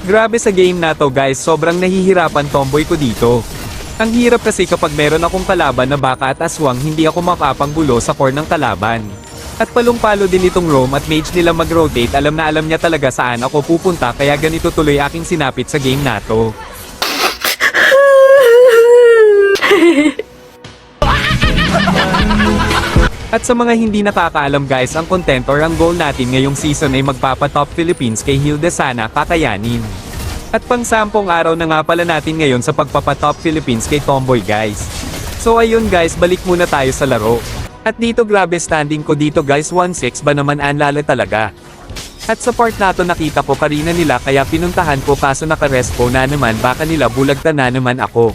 Grabe sa game na to guys, sobrang nahihirapan tomboy ko dito. Ang hirap kasi kapag meron akong kalaban na baka at aswang hindi ako mapapanggulo sa core ng kalaban. At palong-palo din itong roam at mage nila mag-rotate, alam na alam niya talaga saan ako pupunta kaya ganito tuloy aking sinapit sa game na to. At sa mga hindi nakakaalam guys, ang content or ang goal natin ngayong season ay magpapa-top Philippines kay Hilde sana kakayanin. At pang-sampung araw na nga pala natin ngayon sa pagpapa-top Philippines kay Tomboy guys. So ayun guys, balik muna tayo sa laro. At dito grabe standing ko dito guys, 1-6 ba naman anlala talaga. At sa part na to nakita ko karina nila kaya pinuntahan ko kaso naka-respo na naman baka nila bulagtan na naman ako.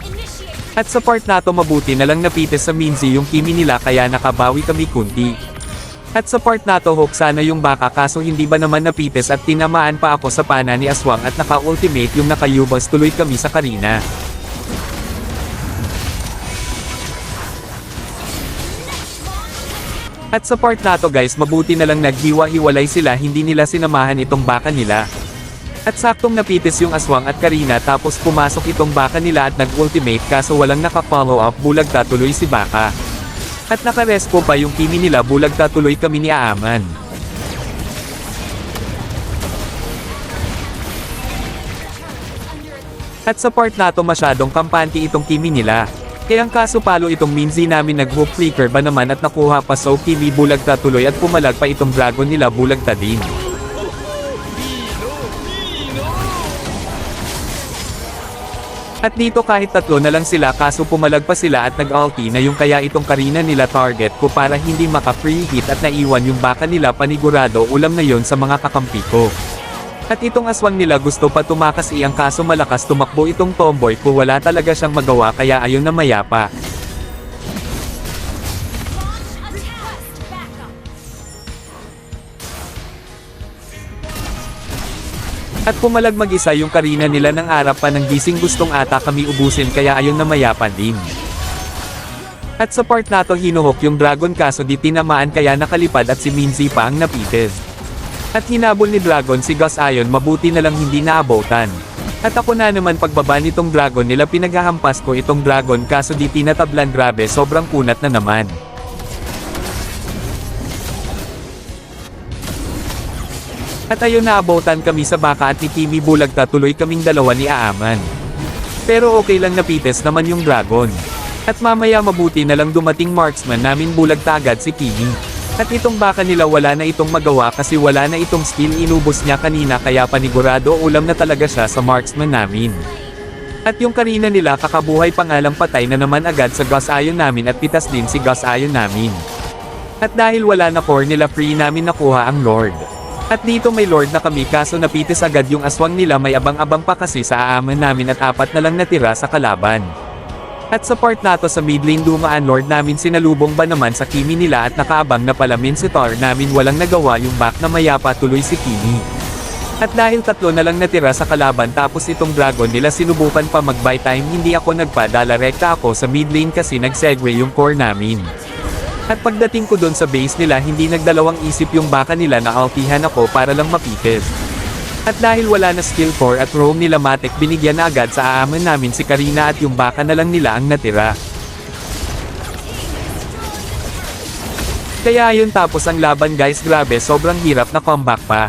At sa part na to mabuti na lang napites sa Minzy yung kimi nila kaya nakabawi kami kunti. At sa part na to hook sana yung baka kaso hindi ba naman napites at tinamaan pa ako sa pana ni Aswang at naka-ultimate yung nakayubas tuloy kami sa Karina. At sa part na to guys mabuti na lang naghiwa-hiwalay sila, hindi nila sinamahan itong baka nila. At saktong napitis yung Aswang at Karina tapos pumasok itong baka nila at nag-ultimate kaso walang naka-follow up, bulagta tuloy si baka. At naka-respo pa yung kimi nila, bulagta tuloy kami ni Aaman. At sa part na to masyadong kampante itong kimi nila. Kaya ang kaso palo itong Minzy namin nag-hook flicker ba naman at nakuha pa so kimi bulagta tuloy at pumalag pa itong dragon nila, bulagta din. At dito kahit tatlo na lang sila kaso pumalag pa sila at nag-ulti na yung kaya itong Karina nila target ko para hindi maka-free hit at naiwan yung baka nila, panigurado ulam na yon sa mga kakampi ko. At itong Aswang nila gusto pa tumakas iyang kaso malakas tumakbo itong Tomboy ko, wala talaga siyang magawa kaya ayun na mayapa. At pumalag mag-isa yung Karina nila ng arap pa ng gising, gustong ata kami ubusin kaya ayun na mayapan din. At sa part na to hinuhok yung dragon kaso di tinamaan kaya nakalipad at si Minzy pa ang napites. At hinabol ni dragon si Gus Ayon, mabuti na lang hindi naabotan. At ako na naman pagbaba nitong dragon nila pinaghahampas ko itong dragon kaso di tinatablan, grabe sobrang kunat na naman. At ayun naabotan kami sa baka at ni Kimi bulagta tuloy kaming dalawa ni Aaman. Pero okay lang napites naman yung dragon. At mamaya mabuti na lang dumating marksman namin, bulagta agad si Kimi. At itong baka nila wala na itong magawa kasi wala na itong skill, inubos niya kanina kaya panigurado ulam na talaga siya sa marksman namin. At yung Karina nila kakabuhay pangalang patay na naman agad sa Gus Ayon namin at pitas din si Gus Ayon namin. At dahil wala na core nila, free namin nakuha ang Lord. At dito may Lord na kami kaso napitis agad yung Aswang nila, may abang-abang pa kasi sa Aaman namin at 4 na lang natira sa kalaban. At sa part na to sa mid lane dumaan Lord namin, sinalubong ba naman sa kimi nila at nakaabang na pala Mincetar namin, walang nagawa yung back na mayapa tuloy si Kimi. At dahil 3 na lang natira sa kalaban tapos itong dragon nila sinubukan pa mag-buy time, hindi ako nagpadala, rekta ako sa mid lane kasi nag-segue yung core namin. At pagdating ko doon sa base nila hindi nagdalawang isip yung baka nila na altihan ako para lang mapitis. At dahil wala na skill core at roam nila matek, binigyan na agad sa Aaman namin si Karina at yung baka na lang nila ang natira. Kaya yun tapos ang laban guys, grabe sobrang hirap na comeback pa.